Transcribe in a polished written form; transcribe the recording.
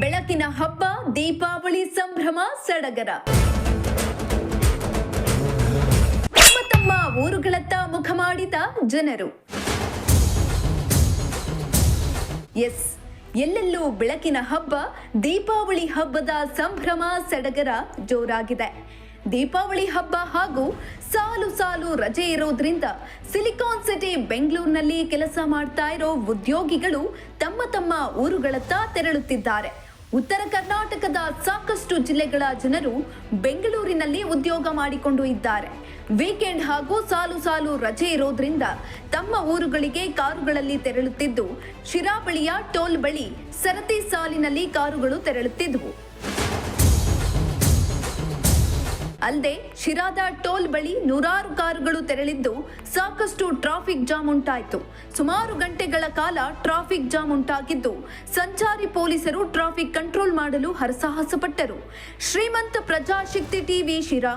ಬೆಳಕಿನ ಹಬ್ಬ ದೀಪಾವಳಿ ಸಂಭ್ರಮ ಸಡಗರ. ತಮ್ಮ ಊರುಗಳತ್ತ ಮುಖ ಮಾಡಿದ ಜನರು. ಎಲ್ಲೆಲ್ಲೂ ಬೆಳಕಿನ ಹಬ್ಬ ದೀಪಾವಳಿ ಹಬ್ಬದ ಸಂಭ್ರಮ ಸಡಗರ ಜೋರಾಗಿದೆ. ದೀಪಾವಳಿ ಹಬ್ಬ ಹಾಗೂ ಸಾಲು ಸಾಲು ರಜೆ ಇರೋದ್ರಿಂದ ಸಿಲಿಕಾನ್ ಸಿಟಿ ಬೆಂಗಳೂರಿನಲ್ಲಿ ಕೆಲಸ ಮಾಡ್ತಾ ಇರೋ ಉದ್ಯೋಗಿಗಳು ತಮ್ಮ ತಮ್ಮ ಊರುಗಳತ್ತ ತೆರಳುತ್ತಿದ್ದಾರೆ. ಉತ್ತರ ಕರ್ನಾಟಕದ ಸಾಕಷ್ಟು ಜಿಲ್ಲೆಗಳ ಜನರು ಬೆಂಗಳೂರಿನಲ್ಲಿ ಉದ್ಯೋಗ ಮಾಡಿಕೊಂಡು ಇದ್ದಾರೆ. ವೀಕೆಂಡ್ ಹಾಗೂ ಸಾಲು ಸಾಲು ರಜೆ ಇರೋದ್ರಿಂದ ತಮ್ಮ ಊರುಗಳಿಗೆ ಕಾರುಗಳಲ್ಲಿ ತೆರಳುತ್ತಿದ್ದು, ಶಿರಾ ಬಳಿಯ ಟೋಲ್ ಬಳಿ ಸರತಿ ಸಾಲಿನಲ್ಲಿ ಕಾರುಗಳು ತೆರಳುತ್ತಿದ್ದವು. ಅಲ್ಲದೆ ಶಿರಾದ ಟೋಲ್ ಬಳಿ ನೂರಾರು ಕಾರುಗಳು ತೆರಳಿದ್ದು ಸಾಕಷ್ಟು ಟ್ರಾಫಿಕ್ ಜಾಮ್ ಉಂಟಾಯಿತು. ಸುಮಾರು ಗಂಟೆಗಳ ಕಾಲ ಟ್ರಾಫಿಕ್ ಜಾಮ್ ಉಂಟಾಗಿದ್ದು ಸಂಚಾರಿ ಪೊಲೀಸರು ಟ್ರಾಫಿಕ್ ಕಂಟ್ರೋಲ್ ಮಾಡಲು ಹರಸಾಹಸ ಪಟ್ಟರು. ಶ್ರೀಮಂತ ಪ್ರಜಾಶಕ್ತಿ ಟಿವಿ ಶಿರಾ.